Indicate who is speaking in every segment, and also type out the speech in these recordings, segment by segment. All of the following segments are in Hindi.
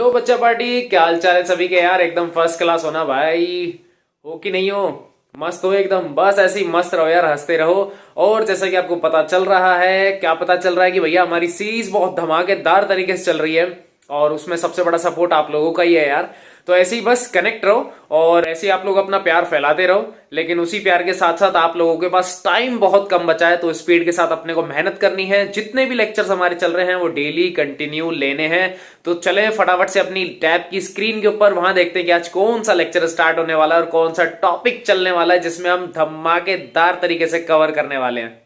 Speaker 1: हेलो बच्चा पार्टी, क्या हाल चाल है सभी के यार। एकदम फर्स्ट क्लास होना भाई। हो कि नहीं हो? मस्त हो एकदम। बस ऐसे ही मस्त रहो यार, हंसते रहो। और जैसा कि आपको पता चल रहा है, क्या पता चल रहा है कि भैया हमारी सीरीज बहुत धमाकेदार तरीके से चल रही है और उसमें सबसे बड़ा सपोर्ट आप लोगों का ही है यार। तो ऐसे ही बस कनेक्ट रहो और ऐसे ही आप लोग अपना प्यार फैलाते रहो। लेकिन उसी प्यार के साथ साथ आप लोगों के पास टाइम बहुत कम बचा है, तो स्पीड के साथ अपने को मेहनत करनी है। जितने भी लेक्चर्स हमारे चल रहे हैं वो डेली कंटिन्यू लेने हैं। तो चले फटाफट से अपनी टैब की स्क्रीन के ऊपर वहां देखते हैं कि आज कौन सा लेक्चर स्टार्ट होने वाला है और कौन सा टॉपिक चलने वाला है जिसमें हम धमाकेदार तरीके से कवर करने वाले हैं।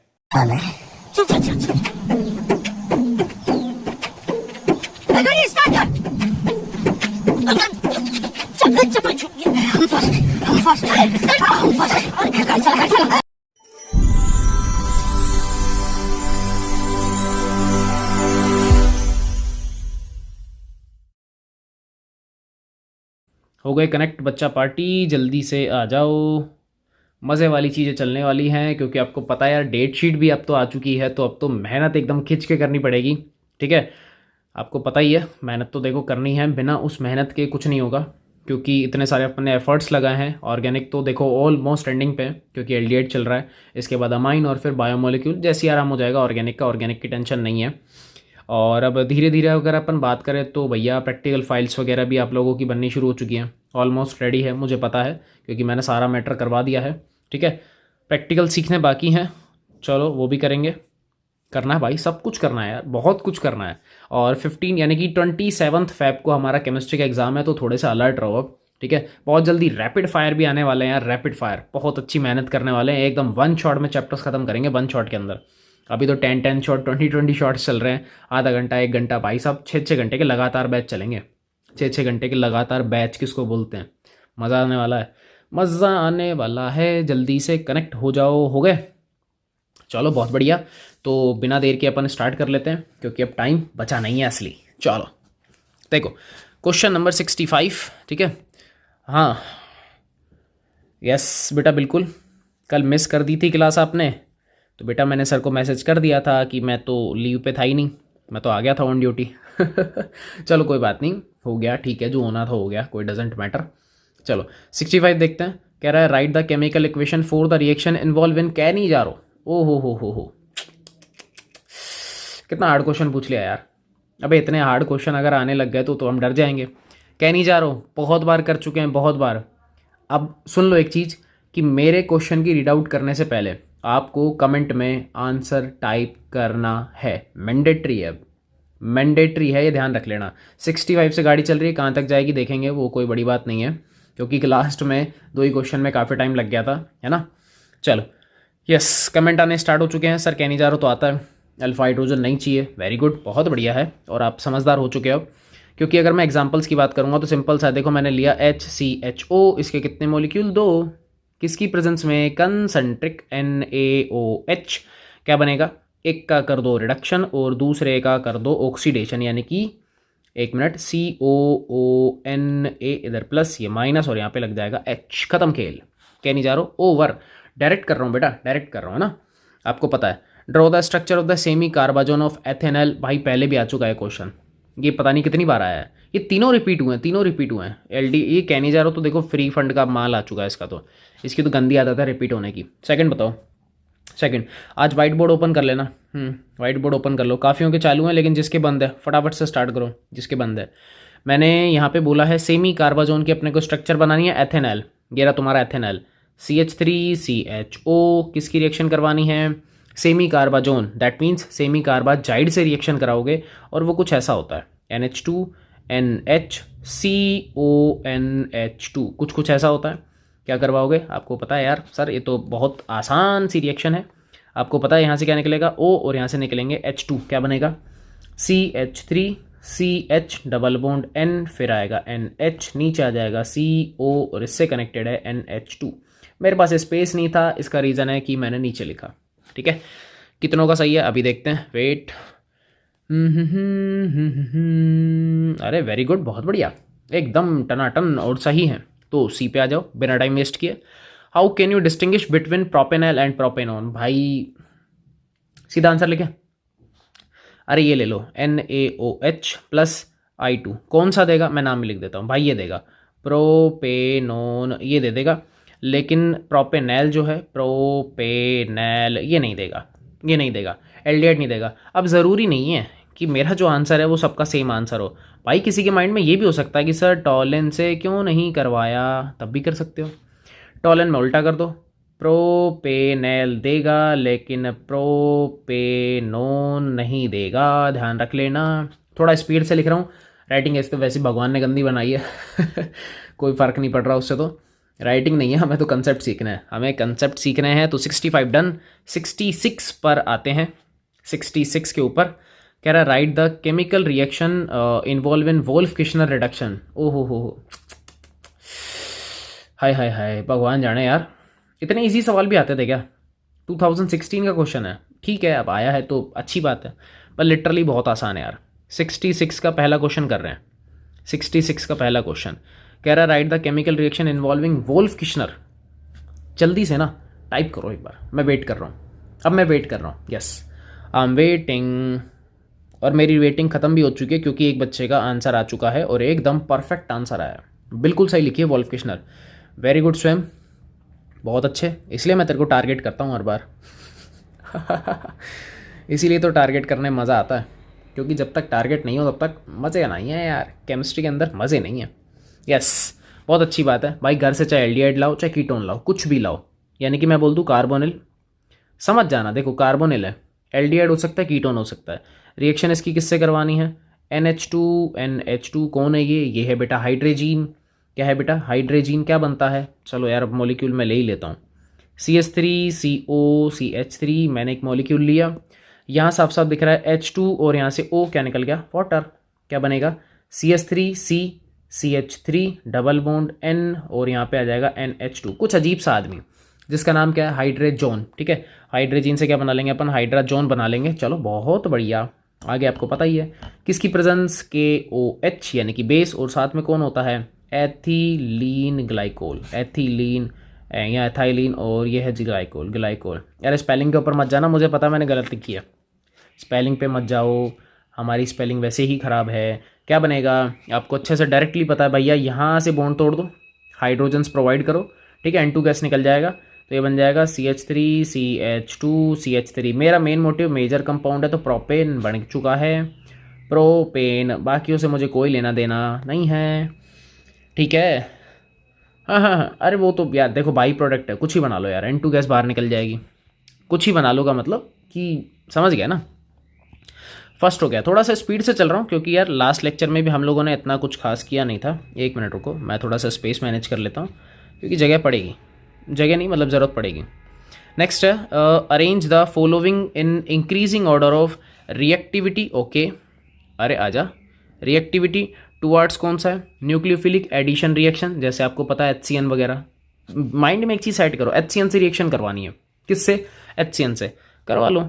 Speaker 1: हो गए कनेक्ट बच्चा पार्टी, जल्दी से आ जाओ। मज़े वाली चीज़ें चलने वाली हैं क्योंकि आपको पता है यार, डेट शीट भी अब तो आ चुकी है। तो अब तो मेहनत एकदम खिंच के करनी पड़ेगी। ठीक है, आपको पता ही है, मेहनत तो देखो करनी है। बिना उस मेहनत के कुछ नहीं होगा क्योंकि इतने सारे अपने एफर्ट्स लगाए हैं। ऑर्गेनिक तो देखो ऑलमोस्ट एंडिंग पे है क्योंकि एल्डिहाइड चल रहा है। इसके बाद अमाइन और फिर बायोमोलिक्यूल, जैसे आराम हो जाएगा ऑर्गेनिक का। ऑर्गेनिक की टेंशन नहीं है। और अब धीरे धीरे अगर अपन बात करें तो भैया प्रैक्टिकल फाइल्स वगैरह भी आप लोगों की बननी शुरू हो चुकी हैं। ऑलमोस्ट रेडी है, मुझे पता है क्योंकि मैंने सारा मैटर करवा दिया है। ठीक है, प्रैक्टिकल सीखने बाकी हैं, चलो वो भी करेंगे। करना है भाई, सब कुछ करना है यार, बहुत कुछ करना है। और 15 यानी कि 27 फेब को हमारा केमिस्ट्री का एग्जाम है, तो थोड़े से अलर्ट रहो अब। ठीक है, बहुत जल्दी रैपिड फायर भी आने वाले हैं यार। रैपिड फायर बहुत अच्छी मेहनत करने वाले हैं, एकदम वन शॉट में चैप्टर्स खत्म करेंगे, वन शॉट के अंदर। अभी तो 10 शॉट 20 शॉट्स चल रहे हैं। आधा घंटा 1 घंटा भाई साहब, 6 घंटे के लगातार बैच चलेंगे। 6 घंटे के लगातार बैच किसको बोलते हैं। मज़ा आने वाला है, मज़ा आने वाला है। जल्दी से कनेक्ट हो जाओ। हो गए, चलो बहुत बढ़िया। तो बिना देर के अपन स्टार्ट कर लेते हैं क्योंकि अब टाइम बचा नहीं है असली। चलो देखो, क्वेश्चन नंबर 65। ठीक है, हाँ यस बेटा, बिल्कुल। कल मिस कर दी थी क्लास आपने, तो बेटा मैंने सर को मैसेज कर दिया था कि मैं तो लीव पे था ही नहीं, मैं तो आ गया था ऑन ड्यूटी। चलो कोई बात नहीं, हो गया, ठीक है, जो होना था हो गया, कोई डजेंट मैटर। चलो 65 देखते हैं। कह रहा है right the chemical equation for the reaction involve in Cannizzaro. ओ हो, कितना हार्ड क्वेश्चन पूछ लिया यार। अबे इतने हार्ड क्वेश्चन अगर आने लग गए तो हम डर जाएंगे। कैनिजारो बहुत बार कर चुके हैं, बहुत बार। अब सुन लो एक चीज़, कि मेरे क्वेश्चन की रीड आउट करने से पहले आपको कमेंट में आंसर टाइप करना है। मैंडेटरी है, मैंडेटरी है, ये ध्यान रख लेना। 65 से गाड़ी चल रही है, कहाँ तक जाएगी देखेंगे, वो कोई बड़ी बात नहीं है क्योंकि लास्ट में 2 ही क्वेश्चन में काफ़ी टाइम लग गया था, है ना। चलो यस, कमेंट आने स्टार्ट हो चुके हैं। सर कैनिजारो तो आता है, अल्फा हाइड्रोजन नहीं चाहिए। वेरी गुड, बहुत बढ़िया है। और आप समझदार हो चुके हो क्योंकि अगर मैं एग्जांपल्स की बात करूंगा तो सिंपल सा, देखो मैंने लिया HCHO, इसके कितने मॉलिक्यूल, 2। किसकी प्रेजेंस में, कंसंट्रिक NaOH। क्या बनेगा, एक का कर दो रिडक्शन और दूसरे का कर दो ऑक्सीडेशन, यानी कि 1 मिनट, COONA इधर प्लस, ये माइनस और यहाँ पे लग जाएगा H। खत्म खेल। Cannizzaro over. डायरेक्ट कर रहा हूँ बेटा, डायरेक्ट कर रहा हूँ ना, आपको पता है। Draw the structure of the semi carbazone of ethanol. भाई पहले भी आ चुका है क्वेश्चन, ये पता नहीं कितनी बार आया है। ये तीनों रिपीट हुए हैं, तीनों रिपीट हुए हैं। LD ये कैनिजारो तो देखो फ्री फंड का माल आ चुका है इसका, तो इसकी तो गंदी आदत है रिपीट होने की। सेकंड बताओ, सेकंड। आज वाइट बोर्ड ओपन कर लेना। वाइट बोर्ड ओपन कर लो। काफ़ियों के चालू हैं लेकिन जिसके बंद है फटाफट से स्टार्ट करो, जिसके बंद है। मैंने यहाँ पे बोला है सेमी कार्बाजोन की अपने को स्ट्रक्चर बनानी है, एथेनॉल। ये रहा तुम्हारा एथेनॉल, CH3CHO। किसकी रिएक्शन करवानी है, semi carbazone, that means semi carbazide से रिएक्शन कराओगे और वो कुछ ऐसा होता है, NH2NH CONH2, कुछ ऐसा होता है। क्या करवाओगे, आपको पता है यार सर, ये तो बहुत आसान सी रिएक्शन है। आपको पता है यहाँ से क्या निकलेगा, O और यहाँ से निकलेंगे H2। क्या बनेगा, CH3CH डबल बॉन्ड N, फिर आएगा NH, नीचे आ जाएगा CO और इससे कनेक्टेड है NH2। मेरे पास स्पेस नहीं था, इसका रीज़न है कि मैंने नीचे लिखा। ठीक है, कितनों का सही है अभी देखते हैं, वेट। अरे वेरी गुड, बहुत बढ़िया, एकदम टनाटन और सही है। तो सी पे आ जाओ बिना टाइम वेस्ट किए। How can you distinguish between propanol and propanone. भाई सीधा आंसर लिखे, अरे ये ले लो, NaOH प्लस I2 कौन सा देगा, मैं नाम ही लिख देता हूँ भाई, ये देगा प्रोपेनोन, ये दे देगा। लेकिन प्रोपेनैल जो है, प्रोपेनैल ये नहीं देगा, ये नहीं देगा, एल्डिहाइड नहीं देगा। अब ज़रूरी नहीं है कि मेरा जो आंसर है वो सबका सेम आंसर हो भाई, किसी के माइंड में ये भी हो सकता है कि सर टॉलन से क्यों नहीं करवाया, तब भी कर सकते हो। टॉलन में उल्टा कर दो, प्रोपेनैल देगा लेकिन प्रोपेनोन नहीं देगा, ध्यान रख लेना। थोड़ा स्पीड से लिख रहा हूँ, राइटिंग ऐसे तो वैसे भगवान ने गंदी बनाई है कोई फ़र्क नहीं पड़ रहा उससे, तो राइटिंग नहीं है, हमें तो कंसेप्ट सीखना है, हमें कंसेप्ट सीखने हैं। तो 65 डन। 66 पर आते हैं, 66 के ऊपर कह रहा है right the chemical reaction involve in Wolff Kishner reduction. ओहो हो, हाय हाय हाय, भगवान जाने यार, इतने इजी सवाल भी आते थे क्या? 2016 का क्वेश्चन है, ठीक है अब आया है तो अच्छी बात है, पर लिटरली बहुत आसान है यार। 66 का पहला क्वेश्चन कर रहे हैं, 66 का पहला क्वेश्चन कह रहा है right the chemical reaction involving Wolff Kishner. जल्दी से ना टाइप करो एक बार, मैं वेट कर रहा हूँ, अब मैं वेट कर रहा हूँ, यस आई एम वेटिंग। और मेरी वेटिंग ख़त्म भी हो चुकी है क्योंकि एक बच्चे का आंसर आ चुका है और एकदम परफेक्ट आंसर आया, बिल्कुल सही लिखिए वोल्फ किश्नर। वेरी गुड स्वयं, बहुत अच्छे, इसलिए मैं तेरे को टारगेट करता हूँ हर बार इसीलिए तो टारगेट करने में मज़ा आता है, क्योंकि जब तक टारगेट नहीं हो तब तक मज़े नहीं है यार, केमिस्ट्री के अंदर मज़े नहीं है। यस, बहुत अच्छी बात है भाई, घर से चाहे एल्डिहाइड लाओ चाहे कीटोन लाओ, कुछ भी लाओ, यानी कि मैं बोल दूँ कार्बोनिल, समझ जाना, देखो कार्बोनिल है, एल्डिहाइड हो सकता है, कीटोन हो सकता है। रिएक्शन इसकी किससे करवानी है, NH2 NH2 कौन है ये है बेटा हाइड्रोजीन। क्या है बेटा, हाइड्रोजीन। क्या बनता है, चलो यार अब मॉलिक्यूल मैं ले ही लेता हूँ, CH3CO CH3, मैंने एक मॉलिक्यूल लिया, यहाँ साफ साफ दिख रहा है H2 और यहाँ से O क्या निकल गया, वाटर। क्या बनेगा, CH3C CH3 double bond N और यहाँ पे आ जाएगा NH2। कुछ अजीब सा आदमी जिसका नाम क्या है, हाइड्रोजोन, ठीक है। हाइड्रोजीन से क्या बना लेंगे अपन, हाइड्रोजोन बना लेंगे, चलो बहुत बढ़िया। आगे आपको पता ही है किसकी प्रेजेंस, KOH यानी कि बेस, और साथ में कौन होता है, एथिलीन ग्लाइकोल, एथिलीन या एथाइलिन, और ये है ग्लाइकोल, ग्लाइकोल। यार स्पेलिंग के ऊपर मत जाना, मुझे पता मैंने गलत लिखी है, स्पेलिंग पे मत जाओ, हमारी स्पेलिंग वैसे ही ख़राब है। क्या बनेगा, आपको अच्छे से डायरेक्टली पता है भैया, यहाँ से बॉन्ड तोड़ दो, हाइड्रोजन्स प्रोवाइड करो, ठीक है, N2 गैस निकल जाएगा, तो ये बन जाएगा CH3 CH2 CH3। मेरा मेन मोटिव मेजर कंपाउंड है तो प्रोपेन बन चुका है, प्रोपेन, बाकियों से मुझे कोई लेना देना नहीं है, ठीक है। हाँ हाँ हाँ, अरे वो तो यार देखो बाई प्रोडक्ट है, कुछ ही बना लो यार, N2 गैस बाहर निकल जाएगी, कुछ ही बना लो का मतलब कि समझ गया ना। फर्स्ट हो गया, थोड़ा सा स्पीड से चल रहा हूँ क्योंकि यार लास्ट लेक्चर में भी हम लोगों ने इतना कुछ खास किया नहीं था। एक मिनट रुको, मैं थोड़ा सा स्पेस मैनेज कर लेता हूँ क्योंकि जगह पड़ेगी, जगह नहीं मतलब ज़रूरत पड़ेगी। नेक्स्ट है arrange the following in increasing order of reactivity. Okay, अरे आजा, रिएक्टिविटी टुवर्ड्स कौन सा है, न्यूक्लियोफिलिक एडिशन रिएक्शन, जैसे आपको पता है HCN वगैरह। माइंड में एक चीज़ सेट करो, HCN से रिएक्शन करवानी है, किससे, HCN से करवा लो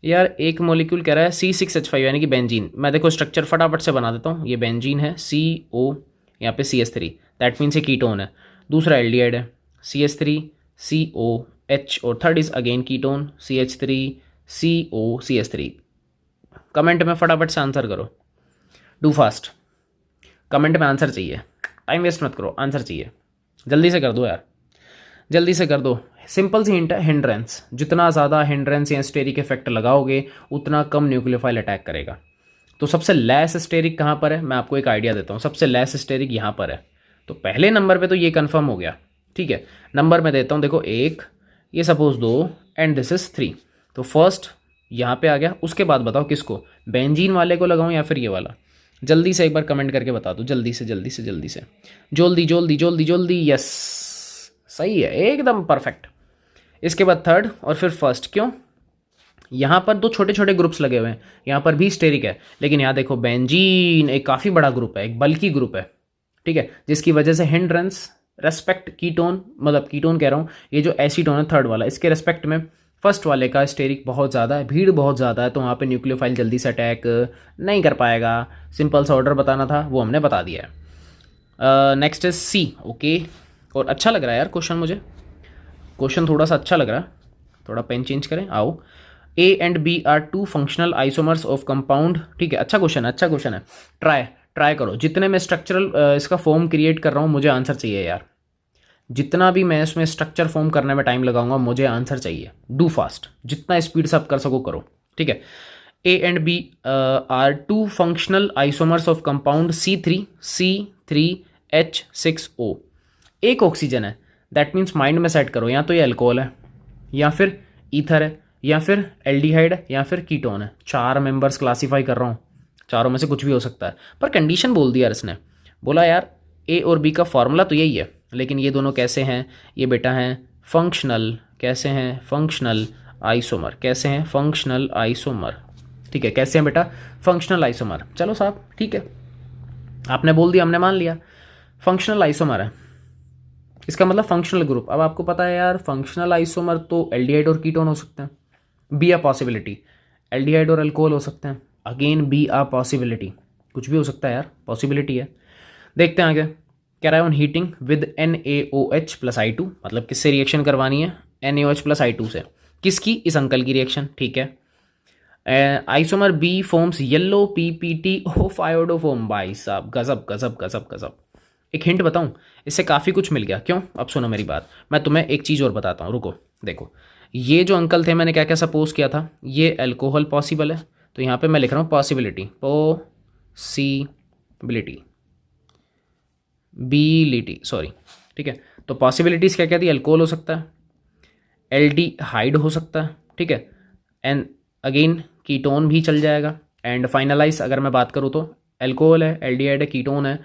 Speaker 1: यार। एक मॉलिक्यूल कह रहा है C6H5 यानी कि बेंजीन, मैं देखो स्ट्रक्चर फटाफट से बना देता हूँ, ये बेंजीन है, CO यहाँ पे CH3, दैट मीन्स ये कीटोन है। दूसरा एल्डिहाइड है CH3COH, और third is again ketone CH3COCH3। Comment में फटाफट से आंसर करो, डू फास्ट, कमेंट में आंसर चाहिए, टाइम वेस्ट मत करो, आंसर चाहिए, जल्दी से कर दो यार, जल्दी से कर दो। सिंपल सी हिंट है, हिंड्रेंस, जितना ज़्यादा हिंड्रेंस या स्टेरिक इफेक्ट लगाओगे उतना कम न्यूक्लियोफाइल अटैक करेगा। तो सबसे लेस स्टेरिक कहाँ पर है, मैं आपको एक आइडिया देता हूँ, सबसे लेस स्टेरिक यहाँ पर है। तो पहले नंबर पे तो ये कंफर्म हो गया, ठीक है। नंबर मैं देता हूँ, देखो 1, ये सपोज 2 एंड दिस इज 3, तो फर्स्ट यहाँ पे आ गया। उसके बाद बताओ किसको, बेंजीन वाले को लगाऊँ या फिर ये वाला, जल्दी से एक बार कमेंट करके बता दो, जल्दी से जल्दी से जल्दी से, जल्दी जल्दी जल्दी जल्दी। यस, सही है, एकदम परफेक्ट। इसके बाद थर्ड और फिर फर्स्ट, क्यों, यहाँ पर दो छोटे छोटे ग्रुप्स लगे हुए हैं, यहाँ पर भी स्टेरिक है, लेकिन यहाँ देखो बेंजीन एक काफ़ी बड़ा ग्रुप है, एक बल्कि ग्रुप है, ठीक है, जिसकी वजह से हिंड्रेंस रेस्पेक्ट कीटोन, मतलब कीटोन कह रहा हूँ, ये जो एसीटोन है थर्ड वाला, इसके रेस्पेक्ट में फर्स्ट वाले का स्टेरिक बहुत ज़्यादा है, भीड़ बहुत ज़्यादा है, तो वहाँ पे न्यूक्लियोफाइल जल्दी से अटैक नहीं कर पाएगा। सिंपल सा ऑर्डर बताना था, वो हमने बता दिया है। Next is C। ओके, और अच्छा लग रहा है यार क्वेश्चन, मुझे क्वेश्चन थोड़ा सा अच्छा लग रहा है, थोड़ा पेन चेंज करें, आओ। A and B are 2 functional isomers of compound, ठीक है, अच्छा क्वेश्चन है, अच्छा क्वेश्चन है, ट्राई ट्राई करो, जितने मैं स्ट्रक्चरल इसका फॉर्म क्रिएट कर रहा हूँ मुझे आंसर चाहिए यार, जितना भी मैं इसमें स्ट्रक्चर फॉर्म करने में टाइम लगाऊंगा मुझे आंसर चाहिए। डू फास्ट, जितना स्पीड से आप कर सको करो, ठीक है। A and B are two functional isomers of compound C3H6O। एक ऑक्सीजन है, दैट मीन्स माइंड में सेट करो, या तो ये अल्कोहल है, या फिर ईथर है, या फिर एल्डिहाइड है, या फिर कीटोन है। 4 मेंबर्स क्लासीफाई कर रहा हूँ, चारों में से कुछ भी हो सकता है, पर कंडीशन बोल दिया यार इसने, बोला यार ए और बी का फॉर्मूला तो यही है, लेकिन ये दोनों कैसे हैं, ये बेटा हैं फंक्शनल, कैसे हैं फंक्शनल आइसोमर, कैसे हैं फंक्शनल आइसोमर, ठीक है, कैसे हैं बेटा फंक्शनल आइसोमर। चलो साहब ठीक है, आपने बोल दिया हमने मान लिया, फंक्शनल आइसोमर है, इसका मतलब फंक्शनल ग्रुप। अब आपको पता है यार फंक्शनल आइसोमर तो एल्डिहाइड और कीटोन हो सकते हैं, बी अ पॉसिबिलिटी, एल्डिहाइड और अल्कोहल हो सकते हैं, अगेन बी अ पॉसिबिलिटी, कुछ भी हो सकता है यार, पॉसिबिलिटी है। देखते हैं आगे, कह रहा है ऑन हीटिंग विद NaOH+I2, मतलब किससे रिएक्शन करवानी है, NaOH+I2 से, किसकी, इस अंकल की रिएक्शन, ठीक है। Isomer B forms yellow PPT of iodoform. भाई साहब गजब गजब गजब गजब। एक हिंट बताऊं, इससे काफ़ी कुछ मिल गया, क्यों, अब सुनो मेरी बात, मैं तुम्हें एक चीज़ और बताता हूँ, रुको। देखो ये जो अंकल थे मैंने क्या क्या सपोज किया था, ये अल्कोहल पॉसिबल है, तो यहाँ पे मैं लिख रहा हूँ पॉसिबिलिटी, बिलिटी सॉरी, ठीक है। तो पॉसिबिलिटीज़ क्या क्या थी, अल्कोहल हो सकता है, एल्डिहाइड हो सकता है, ठीक है, एंड अगेन कीटोन भी चल जाएगा, एंड फाइनलाइज अगर मैं बात करूँ तो अल्कोहल है, एल्डिहाइड है, कीटोन है,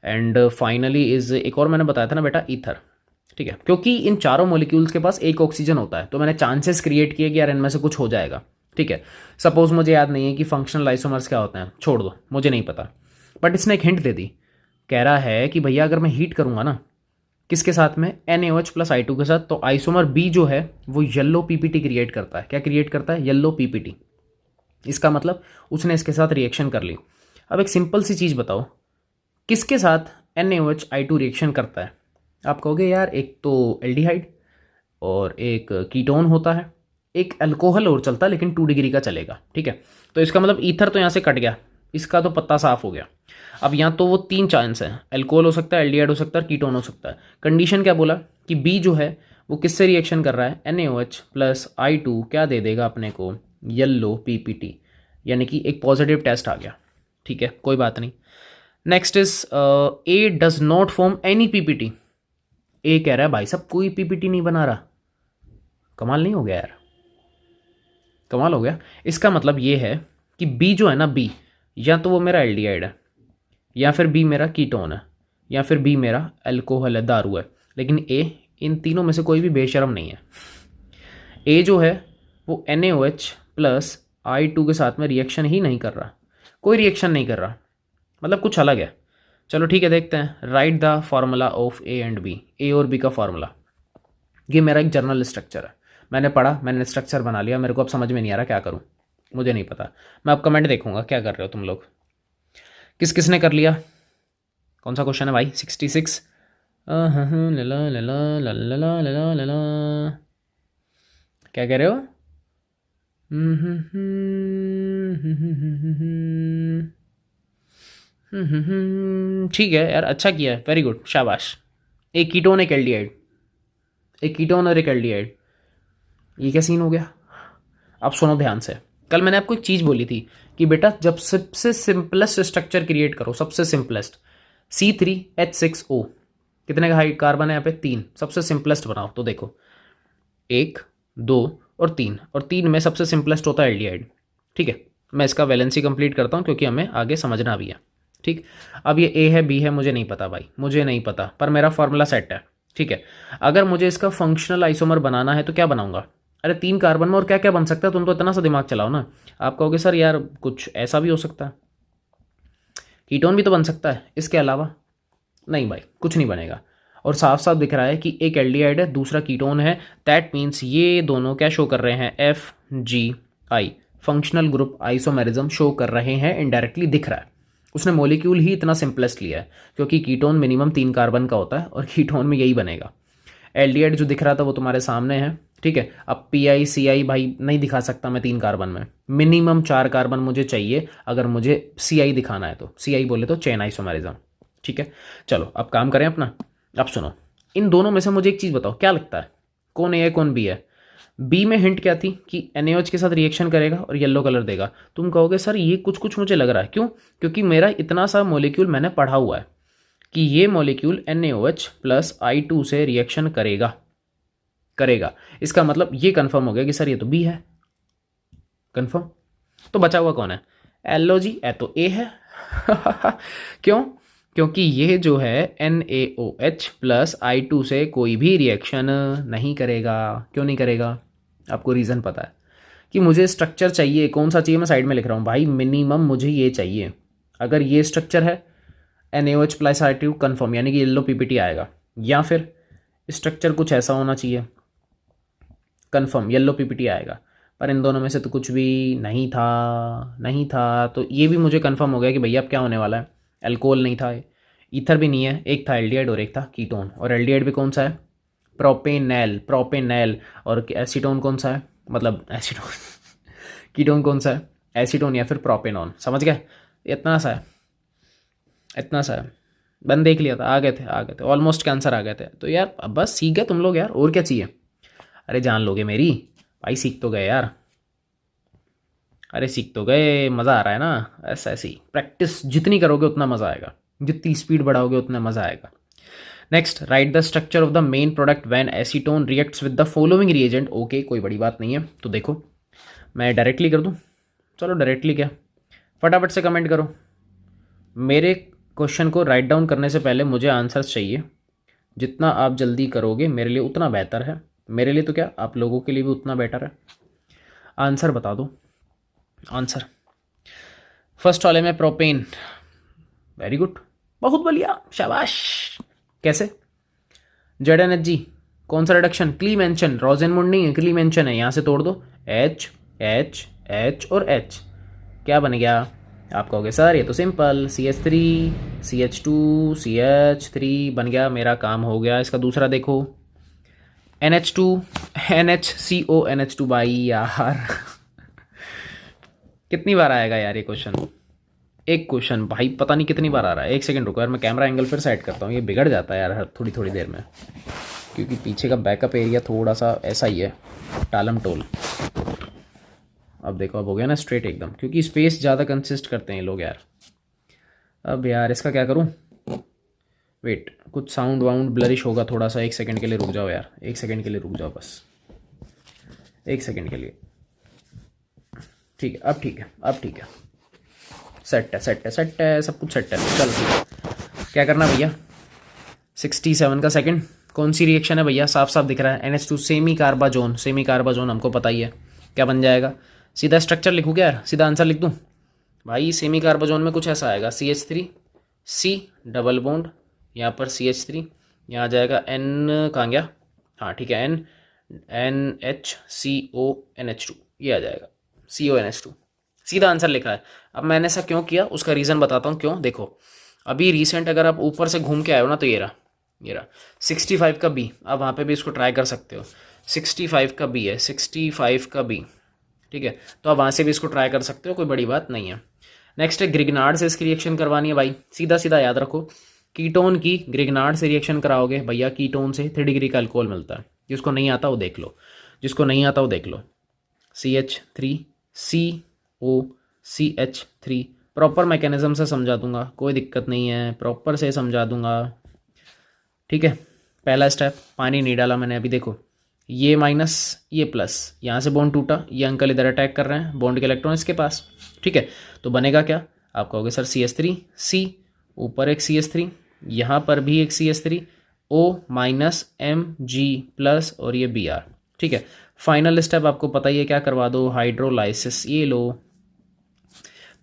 Speaker 1: एंड फाइनली इज एक और मैंने बताया था ना बेटा, ईथर, ठीक है। क्योंकि इन चारों मॉलिक्यूल्स के पास एक ऑक्सीजन होता है, तो मैंने चांसेस क्रिएट किए कि यार इनमें से कुछ हो जाएगा, ठीक है। सपोज मुझे याद नहीं है कि फंक्शनल आइसोमर्स क्या होते हैं, छोड़ दो, मुझे नहीं पता, बट इसने एक हिंट दे दी, कह रहा है कि भैया अगर मैं हीट करूँगा ना, किसके साथ में, NaOH+I2 के साथ, तो आइसोमर बी जो है वो येलो PPT क्रिएट करता है। क्या क्रिएट करता है, येलो PPT। इसका मतलब उसने इसके साथ रिएक्शन कर ली। अब एक सिंपल सी चीज़ बताओ, किसके साथ NaOH+I2 रिएक्शन करता है, आप कहोगे यार एक तो एल्डिहाइड और एक कीटोन होता है, एक अल्कोहल और चलता है लेकिन 2 डिग्री का चलेगा, ठीक है। तो इसका मतलब ईथर तो यहाँ से कट गया, इसका तो पत्ता साफ हो गया। अब यहाँ तो वो 3 चांस हैं, अल्कोहल हो सकता है, एल्डिहाइड हो सकता है, कीटोन हो सकता है। कंडीशन क्या बोला कि बी जो है वो किससे रिएक्शन कर रहा है, NaOH+I2 क्या दे देगा अपने को, येलो PPT, यानी कि एक पॉजिटिव टेस्ट आ गया, ठीक है, कोई बात नहीं। Next is a does not form any PPT। ए कह रहा है भाई साहब कोई PPT नहीं बना रहा, कमाल नहीं हो गया यार, कमाल हो गया। इसका मतलब ये है कि बी जो है ना, बी या तो वो मेरा एल्डिहाइड है, या फिर बी मेरा कीटोन है, या फिर बी मेरा अल्कोहल है, दारू है, लेकिन ए इन तीनों में से कोई भी बेशरम नहीं है। ए जो है वो NaOH+I2 के साथ में रिएक्शन ही नहीं कर रहा, कोई रिएक्शन नहीं कर रहा, मतलब कुछ अलग है। चलो ठीक है, देखते हैं, write the formula of A and B, A और बी का फार्मूला। ये मेरा एक जर्नल स्ट्रक्चर है, मैंने पढ़ा, मैंने स्ट्रक्चर बना लिया, मेरे को अब समझ में नहीं आ रहा क्या करूँ, मुझे नहीं पता। मैं अब कमेंट देखूंगा क्या कर रहे हो तुम लोग, किस किस ने कर लिया, कौन सा क्वेश्चन है भाई, 66। क्या कह रहे हो, ठीक है यार, अच्छा किया है, वेरी गुड, शाबाश। एक कीटोन एक एल्डिहाइड, एक कीटोन और एक एल्डिहाइड, ये क्या सीन हो गया। अब सुनो ध्यान से, कल मैंने आपको एक चीज़ बोली थी कि बेटा जब सबसे सिंपलेस्ट स्ट्रक्चर क्रिएट करो, सबसे सिंपलेस्ट, C3H6O, कितने का हाइट कार्बन है यहाँ पे, 3, सबसे सिंपलेस्ट बनाओ। तो देखो 1 2 और 3, और 3 में सबसे सिंपलेस्ट होता है एल्डिहाइड, ठीक है। मैं इसका वैलेंसी कंप्लीट करता हूँ क्योंकि हमें आगे समझना भी है, ठीक। अब ये A है, B है, मुझे नहीं पता भाई, मुझे नहीं पता, पर मेरा फॉर्मूला सेट है, ठीक है। अगर मुझे इसका फंक्शनल आइसोमर बनाना है तो क्या बनाऊंगा, अरे 3 कार्बन में और क्या क्या बन सकता है, तुम तो इतना सा दिमाग चलाओ ना। आप कहोगे सर यार कुछ ऐसा भी हो सकता है, कीटोन भी तो बन सकता है इसके अलावा, नहीं भाई कुछ नहीं बनेगा। और साफ साफ दिख रहा है कि एक एल्डिहाइड है, दूसरा कीटोन है, दैट मीन्स ये दोनों क्या शो कर रहे हैं, FGI, functional group isomerism show कर रहे हैं, इनडायरेक्टली दिख रहा है। उसने मॉलिक्यूल ही इतना सिंपलेस्ट लिया है क्योंकि कीटोन मिनिमम 3 कार्बन का होता है और कीटोन में यही बनेगा। एल्डिहाइड जो दिख रहा था वो तुम्हारे सामने है, ठीक है, अब PiCi भाई नहीं दिखा सकता मैं 3 कार्बन में, मिनिमम 4 कार्बन मुझे चाहिए अगर मुझे Ci दिखाना है तो, Ci बोले तो चेन आइसोमेरिज्म। ठीक है, चलो अब काम करें अपना। अब सुनो, इन दोनों में से मुझे एक चीज़ बताओ, क्या लगता है कौन ए है कौन बी है? बी में हिंट क्या थी कि NaOH के साथ रिएक्शन करेगा और येलो कलर देगा। तुम कहोगे सर ये कुछ कुछ मुझे लग रहा है, क्यों? क्योंकि मेरा इतना सा मॉलिक्यूल मैंने पढ़ा हुआ है कि ये मॉलिक्यूल NaOH प्लस I2 से रिएक्शन करेगा करेगा। इसका मतलब ये कंफर्म हो गया कि सर ये तो बी है, कंफर्म। तो बचा हुआ कौन है? एलो जी, ए तो ए है। क्यों? क्योंकि ये जो है NaOH प्लस I2 से कोई भी रिएक्शन नहीं करेगा। क्यों नहीं करेगा? आपको रीज़न पता है कि मुझे स्ट्रक्चर चाहिए, कौन सा चाहिए मैं साइड में लिख रहा हूँ भाई, मिनिमम मुझे ये चाहिए। अगर ये स्ट्रक्चर है NaOH प्लस I2 कन्फर्म, यानी कि येलो PPT आएगा, या फिर स्ट्रक्चर कुछ ऐसा होना चाहिए कन्फर्म, येलो PPT आएगा। पर इन दोनों में से तो कुछ भी नहीं था। तो ये भी मुझे कन्फर्म हो गया कि भैया अब क्या होने वाला है, अल्कोहल नहीं था, ईथर भी नहीं है, एक था एल्डिहाइड और एक था कीटोन। और एल्डिहाइड भी कौन सा है? प्रोपेनैल। और एसीटोन कौन सा है, मतलब एसीटोन कीटोन कौन सा है? एसीटोन या फिर प्रोपेनॉन। समझ गए? इतना सा है। बन देख लिया था, आ गए थे ऑलमोस्ट कैंसर आ गए थे। तो यार अब बस सीख गए तुम लोग यार, और क्या चाहिए? अरे जान लोगे मेरी भाई, सीख तो गए यार, अरे सीख तो गए, मज़ा आ रहा है ना। ऐसी प्रैक्टिस जितनी करोगे उतना मज़ा आएगा, जितनी स्पीड बढ़ाओगे उतना मज़ा आएगा। Next, right the structure of the main product when acetone reacts with the following reagent. Okay, कोई बड़ी बात नहीं है। तो देखो मैं डायरेक्टली कर दूँ, चलो डायरेक्टली क्या, फटाफट से कमेंट करो। मेरे क्वेश्चन को राइट डाउन करने से पहले मुझे आंसर्स चाहिए, जितना आप जल्दी करोगे मेरे लिए उतना बेहतर है। मेरे लिए तो क्या, आप लोगों के लिए भी उतना बेटर है। आंसर बता दो, आंसर। फर्स्ट वाले में प्रोपेन, वेरी गुड, बहुत बढ़िया, शाबाश। कैसे? ZnHg कौन सा रिडक्शन? क्ली मेंशन, रोजेनमुंड नहीं है, क्ली मेंशन है। यहाँ से तोड़ दो, H H H और H, क्या बन गया? आप कहोगे सर ये तो सिंपल, CH3 CH2 CH3 बन गया, मेरा काम हो गया। इसका दूसरा देखो, NH2 NHCO NH2 भाई यार कितनी बार आएगा यार ये क्वेश्चन? एक क्वेश्चन भाई पता नहीं कितनी बार आ रहा है। एक सेकंड रुको यार, मैं कैमरा एंगल फिर सेट करता हूँ, ये बिगड़ जाता है यार हर थोड़ी देर में, क्योंकि पीछे का बैकअप एरिया थोड़ा सा ऐसा ही है, टालम टोल। अब देखो, अब हो गया ना स्ट्रेट एकदम, क्योंकि स्पेस ज़्यादा कंसिस्ट करते हैं ये लोग यार। अब यार इसका क्या करूँ? वेट, कुछ साउंड वाउंड ब्लरिश होगा थोड़ा सा, एक सेकंड के लिए रुक जाओ यार, एक सेकंड के लिए रुक जाओ बस, एक सेकंड के लिए। ठीक है, अब ठीक है, सेट है सब कुछ सेट है। चलो ठीक है, क्या करना भैया? 67 का सेकंड कौन सी रिएक्शन है भैया? साफ साफ दिख रहा है, NH2 सेमी कार्बाजोन हमको पता ही है। क्या बन जाएगा? सीधा स्ट्रक्चर लिखूँ क्या यार, सीधा आंसर लिख दूँ भाई? सेमी कार्बाजोन में कुछ ऐसा आएगा, CH3 C डबल बॉन्ड, यहाँ पर CH3, यहाँ आ जाएगा N, कहाँ गया? हाँ ठीक है, NHCO NH2, ये आ जाएगा CO NH2। सीधा आंसर लिखा है। अब मैंने ऐसा क्यों किया, उसका रीज़न बताता हूँ क्यों। देखो अभी रिसेंट अगर आप ऊपर से घूम के आए हो ना, तो ये रहा 65 का B, आप वहाँ पे भी इसको ट्राई कर सकते हो। 65 का B है, 65 का B, ठीक है, तो आप वहाँ से भी इसको ट्राई कर सकते हो, कोई बड़ी बात नहीं है। नेक्स्ट है ग्रिग्नार्ड से इसकी रिएक्शन करवानी है भाई, सीधा याद रखो, कीटोन की ग्रिग्नार्ड से रिएक्शन कराओगे भैया, कीटोन से 3 डिग्री का अल्कोहल मिलता है। जिसको नहीं आता वो देख लो, CH3 CO CH3, proper mechanism से समझा दूंगा, कोई दिक्कत नहीं है, प्रॉपर से समझा दूंगा। ठीक है, पहला स्टेप, पानी नहीं डाला मैंने अभी। देखो ये माइनस ये प्लस, यहाँ से बॉन्ड टूटा, ये अंकल इधर अटैक कर रहे हैं, बॉन्ड के इलेक्ट्रॉन इसके पास। ठीक है, तो बनेगा क्या? आप कहोगे सर CH3 C, ऊपर एक CH3, यहाँ पर भी एक CH3, O minus Mg plus, और ये Br। ठीक है, फाइनल स्टेप आपको पता ही है, क्या करवा दो? हाइड्रोलाइसिस। ये लो,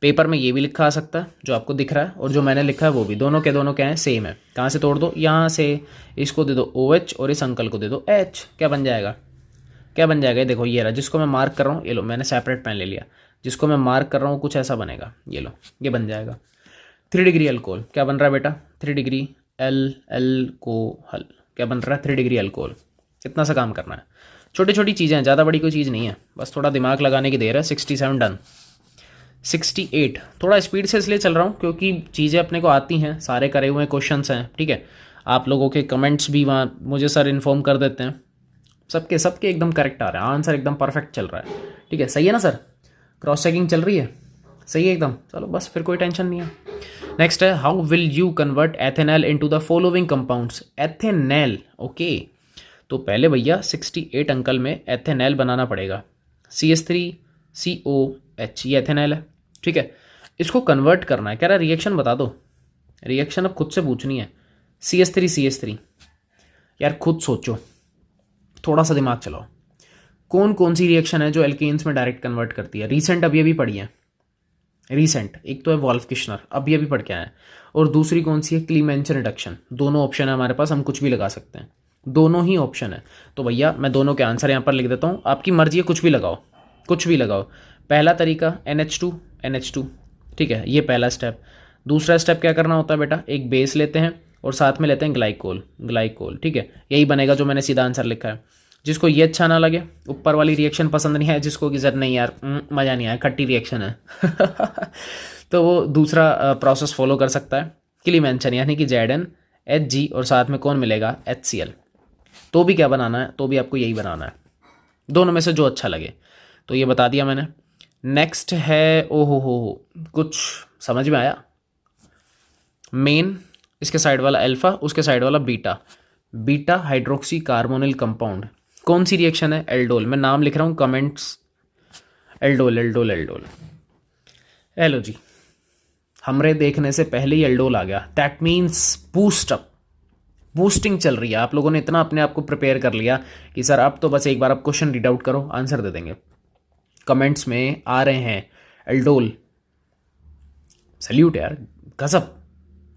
Speaker 1: पेपर में ये भी लिखा आ सकता है जो आपको दिख रहा है, और जो मैंने लिखा है वो भी, दोनों के दोनों क्या है, सेम है। कहाँ से तोड़ दो? यहाँ से, इसको दे दो OH और इस अंकल को दे दो H। क्या बन जाएगा? ये देखो, ये रहा, जिसको मैं मार्क कर रहा हूँ, ये लो, मैंने सेपरेट पेन ले लिया, जिसको मैं मार्क कर रहा हूँ कुछ ऐसा बनेगा, ये लो, ये बन जाएगा 3 डिग्री अल्कोहल। क्या बन रहा है बेटा? 3 डिग्री अल्कोहल। क्या बन रहा है? 3 डिग्री अल्कोहल। इतना सा काम करना है। छोटी छोटी चीज़ें हैं, ज़्यादा बड़ी कोई चीज़ नहीं है, बस थोड़ा दिमाग लगाने की देर है। 67 डन। 68 थोड़ा स्पीड से इसलिए चल रहा हूँ क्योंकि चीज़ें अपने को आती हैं, सारे करे हुए क्वेश्चंस हैं, ठीक है। आप लोगों के कमेंट्स भी वहाँ मुझे सर इन्फॉर्म कर देते हैं, सबके सबके एकदम करेक्ट आ रहे हैं, आंसर एकदम परफेक्ट चल रहा है, ठीक है। सही है ना सर? क्रॉस चेकिंग चल रही है, सही है एकदम। चलो बस फिर कोई टेंशन नहीं है। नेक्स्ट है, how will you convert ethanol into the following compounds. Ethanol, okay. तो पहले भैया 68 अंकल में एथेनॉल बनाना पड़ेगा। CH3COH, ये एथेनॉल है, ठीक है। इसको कन्वर्ट करना है, कह रहा रिएक्शन बता दो। रिएक्शन अब खुद से पूछनी है। CH3 यार खुद सोचो, थोड़ा सा दिमाग चलाओ। कौन कौन सी रिएक्शन है जो एल्केन्स में डायरेक्ट कन्वर्ट करती है? रीसेंट अभी अभी पढ़ी है, रीसेंट। एक तो है वोल्फ-किश्नर, अभी अभी पढ़ के आए हैं, और दूसरी कौन सी है? क्लीमेंच रिडक्शन। दोनों ऑप्शन है हमारे पास, हम कुछ भी लगा सकते हैं, दोनों ही ऑप्शन है। तो भैया मैं दोनों के आंसर यहाँ पर लिख देता हूँ, आपकी मर्जी है, कुछ भी लगाओ, कुछ भी लगाओ। पहला तरीका NH2, ठीक है, ये पहला स्टेप। दूसरा स्टेप क्या करना होता है बेटा? एक बेस लेते हैं और साथ में लेते हैं ग्लाइकोल, ठीक है। यही बनेगा जो मैंने सीधा आंसर लिखा है। जिसको ये अच्छा ना लगे, ऊपर वाली रिएक्शन पसंद नहीं है, जिसको कि सर नहीं यार मज़ा नहीं आया, खट्टी रिएक्शन है तो वो दूसरा प्रोसेस फॉलो कर सकता है, क्लीमेंचन, यानी कि ZnHG, और साथ में कौन मिलेगा? HCl। तो भी क्या बनाना है? तो भी आपको यही बनाना है, दोनों में से जो अच्छा लगे। तो ये बता दिया मैंने। नेक्स्ट है, ओहो हो, कुछ समझ में आया? मेन, इसके साइड वाला अल्फा, उसके साइड वाला बीटा हाइड्रोक्सी कार्बोनिल कंपाउंड। कौन सी रिएक्शन है? एल्डोल। मैं नाम लिख रहा हूँ, कमेंट्स। एल्डोल। हेलो जी, हमरे देखने से पहले ही एल्डोल आ गया, दैट मीन्स बूस्टिंग चल रही है। आप लोगों ने इतना अपने आप को प्रिपेयर कर लिया कि सर अब तो बस एक बार आप क्वेश्चन रीड आउट करो, आंसर दे देंगे। कमेंट्स में आ रहे हैं एल्डोल, सल्यूट यार, गजब।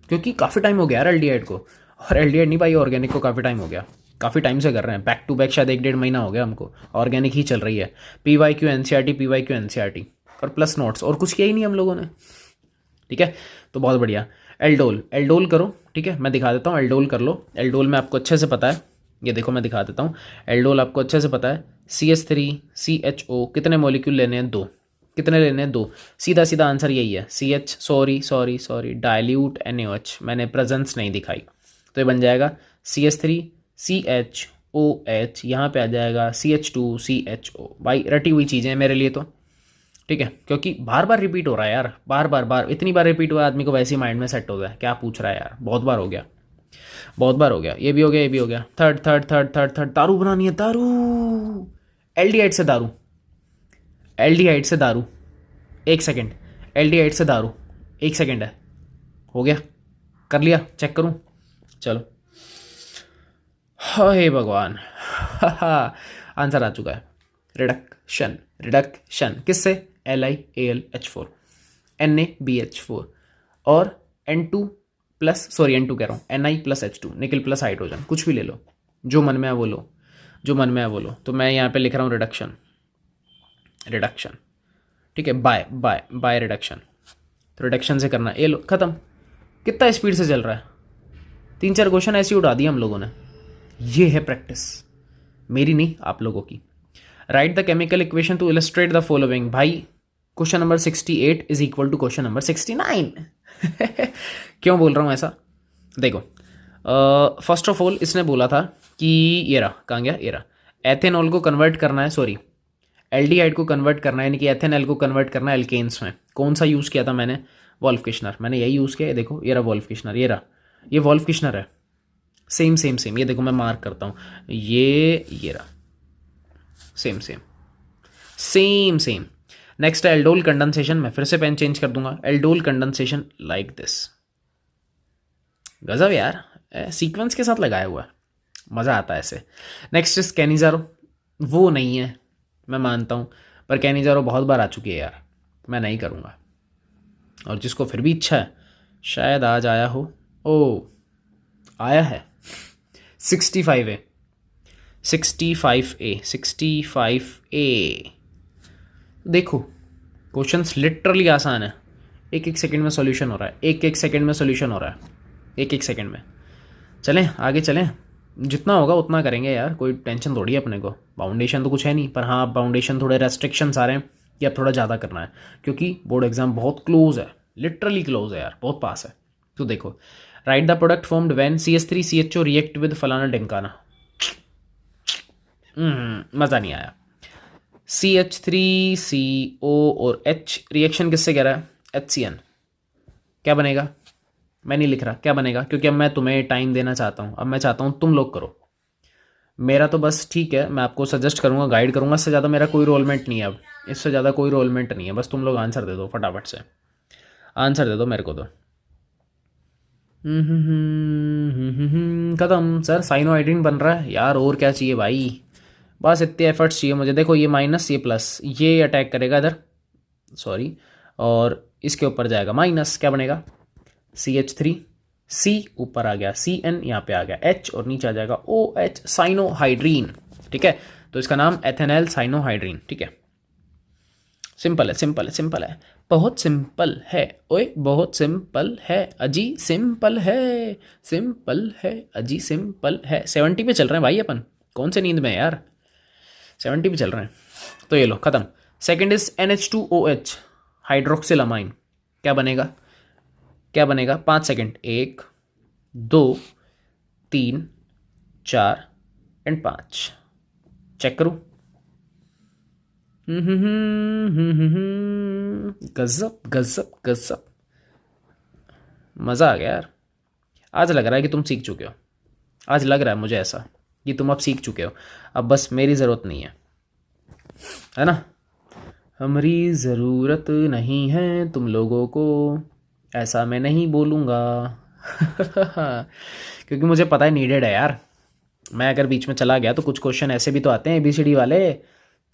Speaker 1: क्योंकि काफ़ी टाइम हो गया यार एल्डिहाइड को, और एल्डिहाइड नहीं भाई, ऑर्गेनिक को काफ़ी टाइम हो गया, काफ़ी टाइम से कर रहे हैं, बैक टू बैक, शायद 1-1.5 महीना हो गया हमको, ऑर्गेनिक ही चल रही है। PYQ NCERT और प्लस नोट्स, और कुछ किया ही नहीं हम लोगों ने, ठीक है। तो बहुत बढ़िया। एल्डोल करो, ठीक है, मैं दिखा देता हूँ। एल्डोल कर लो। एल्डोल में आपको अच्छे से पता है, ये देखो मैं दिखा देता हूँ। एल्डोल आपको अच्छे से पता है, CH3CHO, कितने मॉलिक्यूल लेने हैं? 2। कितने लेने हैं? 2। सीधा सीधा आंसर यही है। CH, सॉरी, डाइल्यूट NaOH, मैंने प्रेजेंस नहीं दिखाई, तो ये बन जाएगा CH3CHOH, यहाँ पे आ जाएगा CH2CHO। भाई रटी हुई चीज़ें हैं मेरे लिए तो, ठीक है, क्योंकि बार बार रिपीट हो रहा है यार, बार इतनी बार रिपीट हुआ आदमी को वैसे ही माइंड में सेट हो गया, क्या पूछ रहा है यार, बहुत बार हो गया। ये भी हो गया। थर्ड। दारू बनानी है, दारू। एल्डिहाइड से दारू। 1 सेकेंड। एल्डिहाइड से दारू, 1 सेकेंड है, हो गया, कर लिया, चेक करूं? चलो, हे भगवान आंसर आ चुका है। रिडक्शन किससे? LiAlH4 NaBH4 और N2 कह रहा हूँ, Ni+H2, निकल प्लस हाइड्रोजन, कुछ भी ले लो, जो मन में है वो लो, तो मैं यहाँ पे लिख रहा हूँ रिडक्शन, ठीक है, बाय रिडक्शन। तो रिडक्शन से करना, ये लो, खत्म। कितना स्पीड से चल रहा है, 3-4 क्वेश्चन ऐसे उठा दिए हम लोगों ने। ये है प्रैक्टिस, मेरी नहीं, आप लोगों की। Write the chemical equation to illustrate the following. भाई question number 68 is equal to question number 69 क्यों बोल रहा हूँ ऐसा? देखो, फर्स्ट ऑफ ऑल इसने बोला था कि ये रहा, कहाँ गया, ये रहा, एथेनॉल को कन्वर्ट करना है, सॉरी एल्डिहाइड को कन्वर्ट करना है, यानी कि एथेनॉल को कन्वर्ट करना है एल्केन्स में। कौन सा यूज़ किया था मैंने? वोल्फ-किश्नर, मैंने यही यूज़ किया है। देखो ये रहा वोल्फ-किश्नर, ये रहा, ये वोल्फ-किश्नर है, सेम। ये देखो मैं मार्क करता हूँ, ये रहा, सेम। नेक्स्ट है एल्डोल कंडेंसेशन, मैं फिर से पेन चेंज कर दूंगा। एल्डोल कंडेंसेशन लाइक दिस, गजब यार, सीक्वेंस के साथ लगाया हुआ है, मज़ा आता है ऐसे। नेक्स्ट इज कैनिजारो, वो नहीं है मैं मानता हूँ, पर कैनिजारो बहुत बार आ चुकी है यार, मैं नहीं करूँगा। और जिसको फिर भी इच्छा है, शायद आज आया हो, ओ आया है 65A। देखो क्वेश्चंस लिटरली आसान है, एक सेकंड में सॉल्यूशन हो रहा है, एक सेकंड में। चलें आगे चलें, जितना होगा उतना करेंगे यार, कोई टेंशन थोड़ी है अपने को, बाउंडेशन तो कुछ है नहीं, पर हाँ बाउंडेशन थोड़े रेस्ट्रिक्शंस आ रहे हैं कि अब थोड़ा ज़्यादा करना है, क्योंकि बोर्ड एग्जाम बहुत क्लोज है, लिटरली क्लोज है यार, बहुत पास है। तो देखो, right the product formed when CH3CHO react with फलाना ढिमकाना। मज़ा नहीं आया। CH3CO और H रिएक्शन किससे कह रहा है? HCN। क्या बनेगा? मैं नहीं लिख रहा क्या बनेगा, क्योंकि अब मैं तुम्हें टाइम देना चाहता हूँ, अब मैं चाहता हूँ तुम लोग करो। मेरा तो बस ठीक है, मैं आपको सजेस्ट करूँगा, गाइड करूँगा, इससे ज़्यादा मेरा कोई रोलमेंट नहीं है, अब इससे ज़्यादा कोई रोलमेंट नहीं है, बस तुम लोग आंसर दे दो फटाफट से, आंसर दे दो मेरे को तो। खत्म सर, साइनोहाइड्रीन बन रहा है यार, और क्या चाहिए भाई, बस इतने एफर्ट्स चाहिए मुझे। देखो ये माइनस, ये प्लस, ये अटैक करेगा इधर, सॉरी, और इसके ऊपर जाएगा माइनस, क्या बनेगा? CH3, C ऊपर आ गया, CN यहाँ पे आ गया H, और नीचे आ जाएगा OH, साइनोहाइड्रीन। ठीक है, तो इसका नाम एथेनॉल साइनोहाइड्रीन। ठीक है, सिंपल है, सिंपल है, सिंपल है, बहुत सिंपल है, ओए बहुत सिंपल है, अजी सिंपल है, सिंपल है, अजी सिंपल है। 70 पे चल रहे हैं भाई अपन, कौन से नींद में है यार, 70 पे चल रहे हैं। तो ये लो खत्म। Second is NH2OH hydroxyl amine, क्या बनेगा? क्या बनेगा? 5 सेकंड, 1 2 3 4 एंड 5, चेक करूं। गजब गजब गजब, मज़ा आ गया यार। आज लग रहा है कि तुम सीख चुके हो, आज लग रहा है मुझे ऐसा कि तुम अब सीख चुके हो, अब बस मेरी ज़रूरत नहीं है ना? हमारी ज़रूरत नहीं है तुम लोगों को, ऐसा मैं नहीं बोलूँगा क्योंकि मुझे पता है नीडेड है यार। मैं अगर बीच में चला गया तो कुछ क्वेश्चन ऐसे भी तो आते हैं ABCD वाले,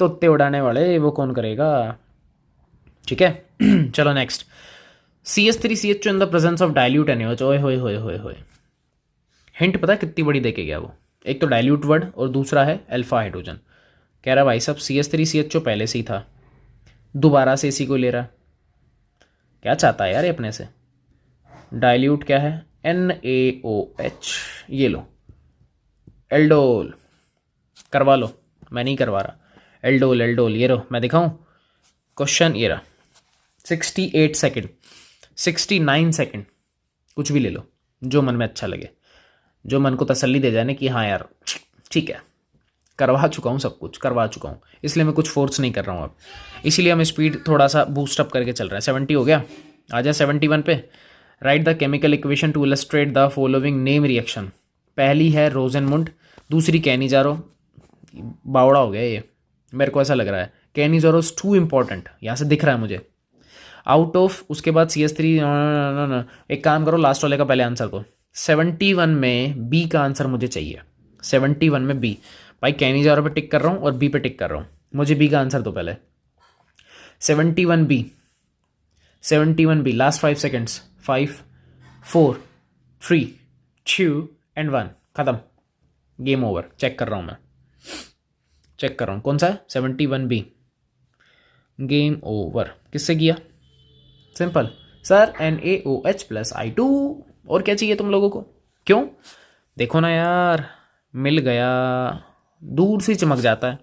Speaker 1: तोते उड़ाने वाले, वो कौन करेगा? ठीक है चलो next. CH3CH2 in the presence of dilute NaOH। ओए होए होए होए होए, हिंट पता है कितनी बड़ी देके गया वो? एक तो डाइल्यूट वर्ड और दूसरा है अल्फा हाइड्रोजन। कह रहा भाई साहब CH3CHO पहले से ही था, दोबारा से इसी को ले रहा, क्या चाहता है यार ये अपने से? डाइल्यूट क्या है? NaOH, ये लो एल्डोल, करवा लो, मैं नहीं करवा रहा, एल्डोल एल्डोल, ये रो मैं दिखाऊं क्वेश्चन, ये रहा 68 सेकेंड, 69 सेकेंड, कुछ भी ले लो जो मन में अच्छा लगे, जो मन को तसल्ली दे जाए ना कि हाँ यार ठीक है, करवा चुका हूँ, सब कुछ करवा चुका हूँ, इसलिए मैं कुछ फोर्स नहीं कर रहा हूँ अब, इसीलिए हम स्पीड थोड़ा सा बूस्ट अप करके चल रहे हैं। 70 हो गया, आ जाए 71 पे। Right the chemical equation to illustrate the following name reaction. पहली है रोजेनमुंड, दूसरी कैनिजारो, बावड़ा हो गया ये, मेरे को ऐसा लग रहा है कैनिजारो इज टू इंपॉर्टेंट, यहाँ से दिख रहा है मुझे, आउट ऑफ, उसके बाद CH3। एक काम करो, लास्ट वाले का पहले आंसर दो। 71 में B का आंसर मुझे चाहिए, 71 में B। भाई कैनिजारो पे टिक कर रहा हूँ और B पे टिक कर रहा हूँ, मुझे B का आंसर दो पहले। 71B, 71B, last 5 seconds, 5 4 3 2 and 1, खत्म, गेम ओवर। चेक कर रहा हूँ मैं, चेक कर रहा हूँ कौन सा है, 71B, गेम ओवर। किससे किया? Simple sir, NaOH plus I2, और क्या चाहिए तुम लोगों को? क्यों? देखो ना यार, मिल गया, दूर से चमक जाता है,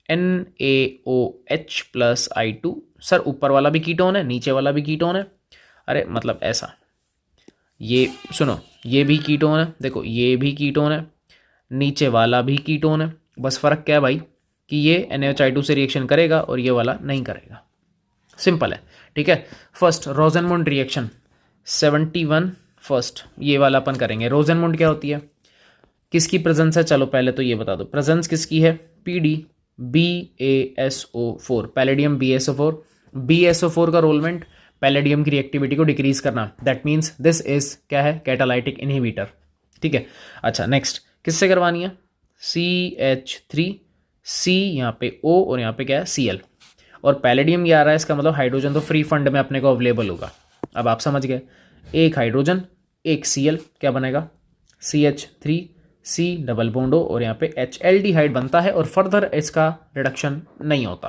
Speaker 1: NaOH प्लस I2। सर ऊपर वाला भी कीटोन है, नीचे वाला भी कीटोन है, अरे मतलब ऐसा, ये सुनो, ये भी कीटोन है, देखो ये भी कीटोन है, नीचे वाला भी कीटोन है, बस फ़र्क क्या है भाई कि ये NaOH से रिएक्शन करेगा और ये वाला नहीं करेगा, सिंपल है। ठीक है, फर्स्ट रोजेनमुंड रिएक्शन 71 फर्स्ट, ये वाला अपन करेंगे। रोजेनमुंड क्या होती है, किसकी प्रेजेंस है? चलो पहले तो ये बता दो, प्रेजेंस किसकी है? PD BaSO4, palladium BaSO4। BaSO4 का रोलमेंट पैलेडियम की रिएक्टिविटी को डिक्रीज करना, दैट मीन्स दिस इज क्या है? Catalytic inhibitor. ठीक है, अच्छा नेक्स्ट किससे करवानी है? CH3, C यहाँ पे O और यहाँ पे क्या है? Cl, और पैलेडियम ये आ रहा है, इसका मतलब हाइड्रोजन तो फ्री फंड में अपने को अवेलेबल होगा। अब आप समझ गए, एक हाइड्रोजन एक Cl, क्या बनेगा? CH3 C डबल बॉन्डो और यहाँ पे H, एल्डिहाइड बनता है और फर्दर इसका रिडक्शन नहीं होता,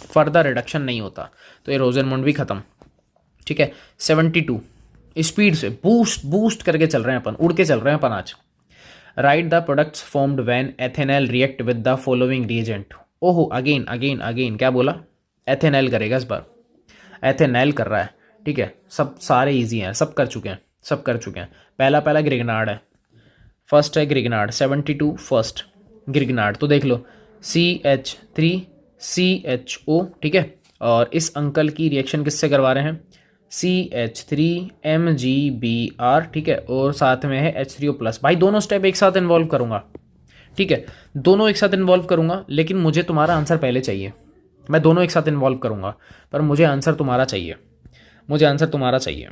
Speaker 1: फर्दर रिडक्शन नहीं होता, तो ये रोजेनमुंड भी खत्म। ठीक है, 72 स्पीड से बूस्ट करके चल रहे हैं अपन, उड़ के चल रहे हैं अपन आज। Right the products formed when ethanol react with the following reagent. ओहो, अगेन अगेन अगेन क्या बोला, एथेनॉल करेगा इस बार, एथेनॉल कर रहा है। ठीक है, सब सारे इजी हैं, सब कर चुके हैं, सब कर चुके हैं। पहला पहला ग्रिगनार्ड है, फर्स्ट है ग्रिगनार्ड 72 फर्स्ट ग्रिगनार्ड। तो देख लो CH3CHO। ठीक है, और इस अंकल की रिएक्शन किससे करवा रहे हैं, CH3MgBr। ठीक है, और साथ में है H3O+। भाई दोनों स्टेप एक साथ इन्वॉल्व करूँगा। ठीक है, दोनों एक साथ इन्वॉल्व करूँगा, लेकिन मुझे तुम्हारा आंसर पहले चाहिए। मैं दोनों एक साथ इन्वॉल्व करूँगा, पर मुझे आंसर तुम्हारा चाहिए, मुझे आंसर तुम्हारा चाहिए।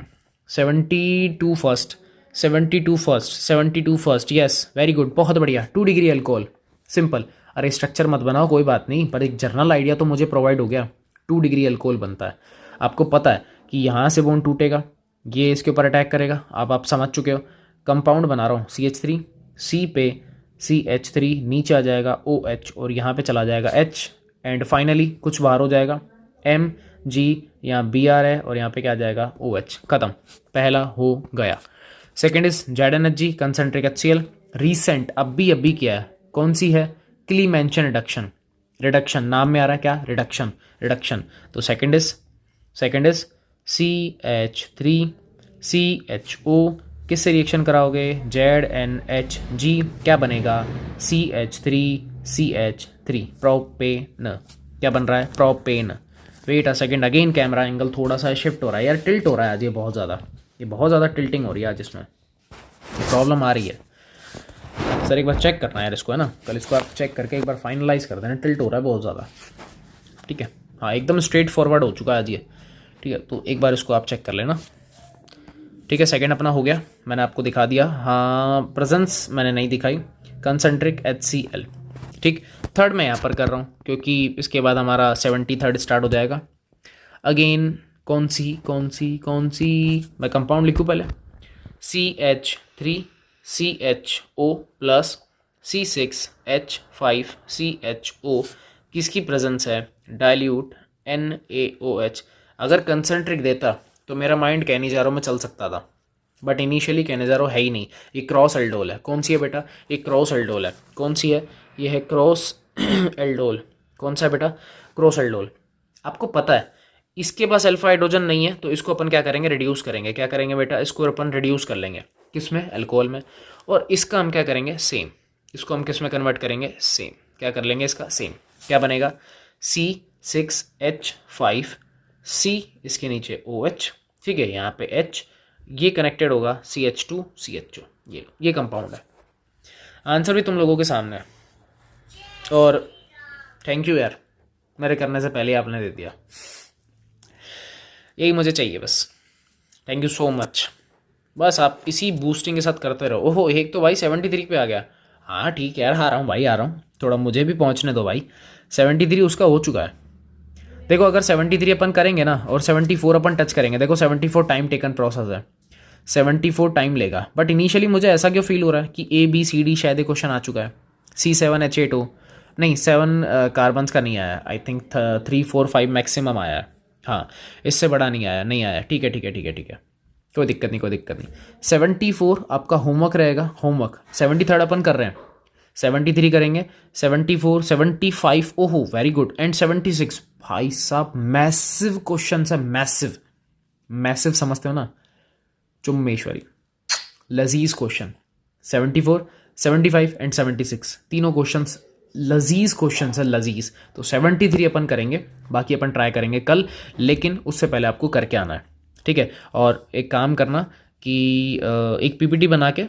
Speaker 1: 72 first, 72 first, 72 first, yes very good, बहुत बढ़िया। 2 डिग्री अल्कोहल, सिंपल। अरे स्ट्रक्चर मत बनाओ कोई बात नहीं, पर एक जनरल आइडिया तो मुझे प्रोवाइड हो गया। 2 डिग्री अल्कोहल बनता है, आपको पता है कि यहाँ से बॉन्ड टूटेगा, ये इसके ऊपर अटैक करेगा। अब आप समझ चुके हो, कंपाउंड बना रहा हूँ CH3, C पे CH3 नीचे आ जाएगा OH, और यहाँ पे चला जाएगा H, एंड फाइनली कुछ बाहर हो जाएगा Mg, यहाँ Br है, और यहाँ पे क्या आ जाएगा OH। खत्म, पहला हो गया। Second is ZnHg concentric HCl। Recent अभी किया है, कौन सी है, क्लीमेंशन रिडक्शन, रिडक्शन नाम में आ रहा है क्या, रिडक्शन, रिडक्शन। तो सेकेंड इज CH3CHO, किससे रिएक्शन कराओगे, ZnHg, क्या बनेगा CH3CH3, प्रोपेन। क्या बन रहा है, propane. Wait a second, again camera angle थोड़ा सा शिफ्ट हो रहा है यार, टिल्ट हो रहा है आज, ये बहुत ज़्यादा टिल्टिंग हो रही है आज, इसमें प्रॉब्लम आ रही है सर। एक बार चेक करना है यार इसको, है ना, कल इसको आप चेक करके एक बार फाइनलाइज कर देना, टिल्ट हो रहा है बहुत ज़्यादा। ठीक है, हाँ एकदम स्ट्रेट फॉरवर्ड हो चुका है आज ये। ठीक है, तो एक बार इसको आप चेक कर लेना। ठीक है, सेकंड अपना हो गया, मैंने आपको दिखा दिया। हाँ, प्रेजेंस मैंने नहीं दिखाई, कंसेंट्रिक HCl। ठीक, थर्ड मैं यहाँ पर कर रहा हूँ, क्योंकि इसके बाद हमारा 73rd स्टार्ट हो जाएगा। अगेन कौन सी मैं कंपाउंड लिखूँ पहले, CH3CHO+ C6H5CHO, किसकी प्रेजेंस है, डाइल्यूट NaOH। अगर कंसेंट्रिक देता तो मेरा माइंड कैनिजारो में चल सकता था, बट इनिशियली कैनिजारो है ही नहीं, ये क्रॉस एल्डोल है। कौन सी है बेटा, ये क्रॉस एल्डोल है। कौन सी है, ये है क्रॉस एल्डोल। कौन सा है बेटा, क्रॉस एल्डोल। आपको पता है इसके पास अल्फा हाइड्रोजन नहीं है, तो इसको अपन क्या करेंगे, रिड्यूस करेंगे। क्या करेंगे बेटा, इसको अपन रिड्यूस कर लेंगे, किसमें, अल्कोहल में। और इसका हम क्या करेंगे, सेम, इसको हम किस में कन्वर्ट करेंगे, सेम। क्या कर लेंगे इसका, सेम। क्या बनेगा, C6H5C, इसके नीचे OH। ठीक है, यहाँ पे H, ये कनेक्टेड होगा CH2CHO। ये कंपाउंड है। आंसर भी तुम लोगों के सामने है, और थैंक यू यार, मेरे करने से पहले आपने दे दिया, यही मुझे चाहिए बस। Thank you so much. बस आप इसी बूस्टिंग के साथ करते रहो। ओहो, एक तो भाई 73 पे आ गया। हाँ ठीक है यार, आ रहा हूँ भाई, आ रहा हूँ, थोड़ा मुझे भी पहुँचने दो भाई। 73 उसका हो चुका है। देखो अगर 73 अपन करेंगे ना, और 74 अपन टच करेंगे, देखो 74 टाइम टेकन प्रोसेस है, 74 टाइम लेगा। बट इनिशियली मुझे ऐसा क्यों फील हो रहा है कि ABCD शायद एक क्वेश्चन आ चुका है। C7H8O नहीं, 7 कार्बन्स का नहीं आया, आई थिंक 3 4 5 मैक्सिमम आया है। हाँ, इससे बड़ा नहीं आया। ठीक है, कोई दिक्कत नहीं। 74 आपका होमवर्क रहेगा, होमवर्क। 73 अपन कर रहे हैं, 73 करेंगे, 74 75, ओहो वेरी गुड, एंड 76। भाई साहब मैसिव क्वेश्चन है, मैसिव समझते हो ना, चुम्मेश्वरी, लजीज क्वेश्चन। 74 75 एंड 76 तीनों क्वेश्चंस लजीज क्वेश्चन है, लजीज। तो 73 अपन करेंगे, बाकी अपन ट्राई करेंगे कल, लेकिन उससे पहले आपको करके आना है। ठीक है, और एक काम करना कि एक PPT बना के,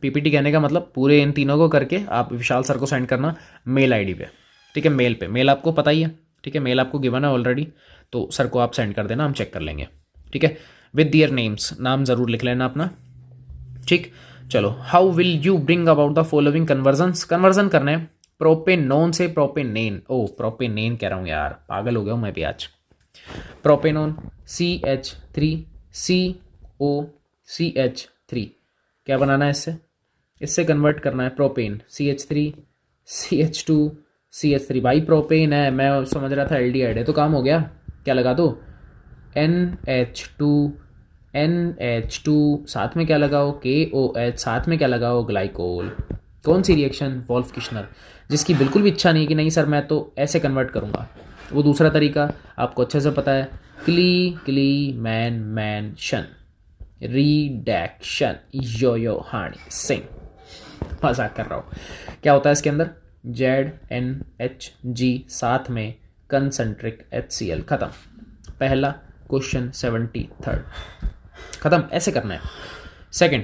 Speaker 1: PPT कहने का मतलब पूरे इन तीनों को करके आप विशाल सर को सेंड करना मेल ID पे। ठीक है, मेल आपको पता ही है। ठीक है, मेल आपको गिवन है ऑलरेडी, तो सर को आप सेंड कर देना, हम चेक कर लेंगे। ठीक है, विद दियर नेम्स, नाम ज़रूर लिख लेना अपना। ठीक, चलो, how will you bring about the following conversion करने प्रोपेनोन से प्रोपेनेन। प्रोपेनेन कह रहा हूँ यार, पागल हो गया हूँ मैं भी आज। प्रोपेनोन CH3COCH3, क्या बनाना है इससे कन्वर्ट करना है प्रोपेन, CH3CH2CH3। भाई प्रोपेन है, मैं समझ रहा था एल्डिहाइड है, तो काम हो गया। क्या लगा दो, NH2 साथ में क्या लगाओ, KOH साथ में क्या लगाओ, ग्लाइकोल। कौन सी रिएक्शन? Wolff Kishner. जिसकी बिल्कुल भी इच्छा नहीं कि नहीं सर मैं तो ऐसे कन्वर्ट करूँगा, वो दूसरा तरीका आपको अच्छे से पता है, मैंशन रिडक्शन योहानी। मजाक कर रहा हूँ। क्या होता है इसके अंदर? ZNHG साथ में कंसंट्रिक HCl। खत्म। पहला क्वेश्चन 73 खत्म। ऐसे करना है। सेकंड,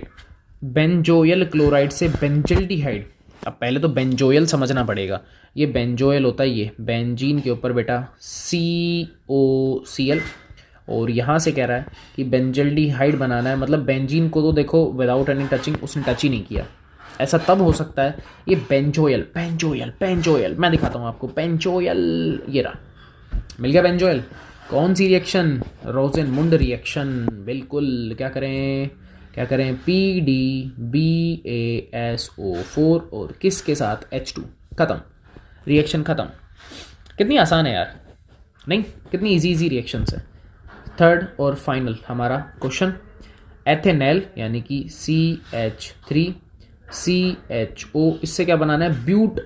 Speaker 1: बेंजोयल क्लोराइड से बेंजल्डिहाइड। अब पहले तो बेंजोयल समझना पड़ेगा। ये बेंजोयल होता है, ये बेंजीन के ऊपर बेटा COCl, और यहाँ से कह रहा है कि बेंजल्डिहाइड बनाना है। मतलब बेंजीन को तो देखो विदाउट एनी टचिंग उसने टच ही नहीं किया। ऐसा तब हो सकता है ये बेंजोयल। मैं दिखाता हूँ आपको बेंजोयल। ये रहा, मिल गया बेंजोयल। कौन सी रिएक्शन? रोजेनमुंड रिएक्शन। बिल्कुल। क्या करें PDBASO4 और किसके साथ? H2। खत्म। रिएक्शन खत्म। कितनी आसान है यार, नहीं? कितनी इजी रिएक्शन है। थर्ड और फाइनल हमारा क्वेश्चन, एथेनॉल यानी कि CH3CHO, इससे क्या बनाना है? ब्यूट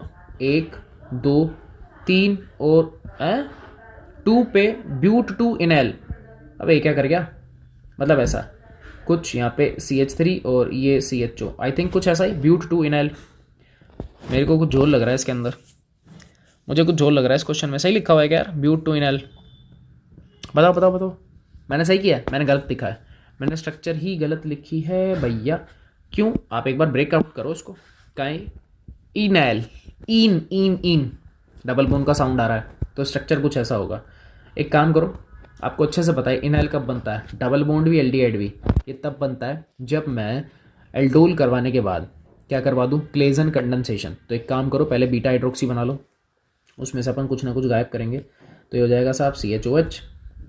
Speaker 1: 1 2 3 और 2 पे ब्यूट 2 इनैल। अब ये क्या कर गया? मतलब ऐसा कुछ यहाँ पे CH3 और ये CHO, आई थिंक कुछ ऐसा ही, ब्यूट 2 इनैल। मेरे को कुछ झोल लग रहा है इसके अंदर, मुझे कुछ झोल लग रहा है इस क्वेश्चन में। सही लिखा हुआ है क्या यार? ब्यूट 2 इनैल। बताओ मैंने सही किया है? मैंने गलत लिखा है? मैंने स्ट्रक्चर ही गलत लिखी है भैया। क्यों? आप एक बार ब्रेकआउट करो इसको। कहीं इनैल, इन डबल बोन का साउंड आ रहा है, तो स्ट्रक्चर कुछ ऐसा होगा। एक काम करो, आपको अच्छे से पता है इनैल कब बनता है, डबल बॉन्ड भी एल्डिहाइड भी, ये तब बनता है जब मैं एल्डोल करवाने के बाद क्या करवा दूँ? Claisen condensation. तो एक काम करो, पहले बीटा हाइड्रोक्सी बना लो, उसमें से अपन कुछ ना कुछ गायब करेंगे, तो ये हो जाएगा साहब CHOH,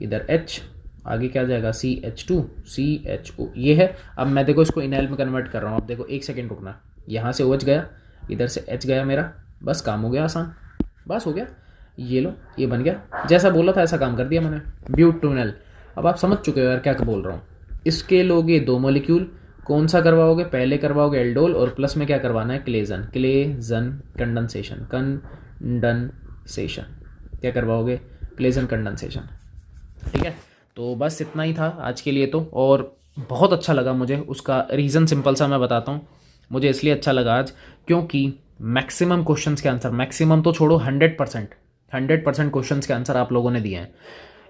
Speaker 1: इधर H, आगे क्या जाएगा? CH2 CHO। ये है। अब मैं देखो इसको इनैल में कन्वर्ट कर रहा हूँ। अब देखो, एक सेकेंड रुकना। यहाँ से OH गया, इधर से H गया मेरा, बस काम हो गया आसान, बस हो गया। ये लो, ये बन गया। जैसा बोला था ऐसा काम कर दिया मैंने, ब्यूट 2 इनैल। अब आप समझ चुके हो यार क्या बोल रहा हूँ। इसके लोगे 2 मॉलिक्यूल, कौन सा करवाओगे? पहले करवाओगे एल्डोल, और प्लस में क्या करवाना है? Claisen condensation. क्या करवाओगे? Claisen condensation. ठीक है, तो बस इतना ही था आज के लिए तो। और बहुत अच्छा लगा मुझे, उसका रीज़न सिंपल सा मैं बताता हूँ। मुझे इसलिए अच्छा लगा आज क्योंकि मैक्सिमम क्वेश्चंस के आंसर, मैक्सिमम तो छोड़ो, 100% क्वेश्चंस के आंसर आप लोगों ने दिए हैं।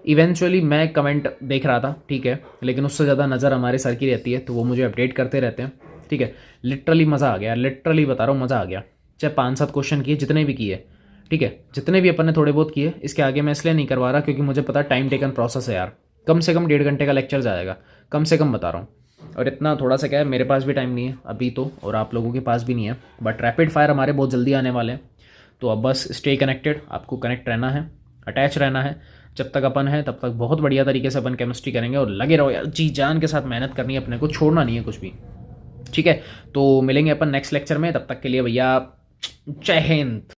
Speaker 1: इवेंचुअली मैं कमेंट देख रहा था, ठीक है, लेकिन उससे ज़्यादा नज़र हमारे सर की रहती है, तो वो मुझे अपडेट करते रहते हैं। ठीक है, लिटरली मज़ा आ गया, लिटरली बता रहा हूँ, मज़ा आ गया। चाहे 5-7 क्वेश्चन किए, जितने भी किए, ठीक है, जितने भी अपन ने थोड़े बहुत किए, इसके आगे मैं इसलिए नहीं करवा रहा क्योंकि मुझे पता टाइम टेकन प्रोसेस है यार। कम से कम 1.5 घंटे का लेक्चर जाएगा, कम से कम बता रहा हूँ। और इतना थोड़ा सा क्या है, मेरे पास भी टाइम नहीं है अभी तो, और आप लोगों के पास भी नहीं है, बट रैपिड फायर हमारे बहुत जल्दी आने वाले हैं। तो अब बस स्टे कनेक्टेड, आपको कनेक्ट रहना है, अटैच रहना है। जब तक अपन है तब तक बहुत बढ़िया तरीके से अपन केमिस्ट्री करेंगे, और लगे रहो यार, जी जान के साथ मेहनत करनी है अपने को, छोड़ना नहीं है कुछ भी। ठीक है, तो मिलेंगे अपन नेक्स्ट लेक्चर में, तब तक के लिए भैया जय हिंद।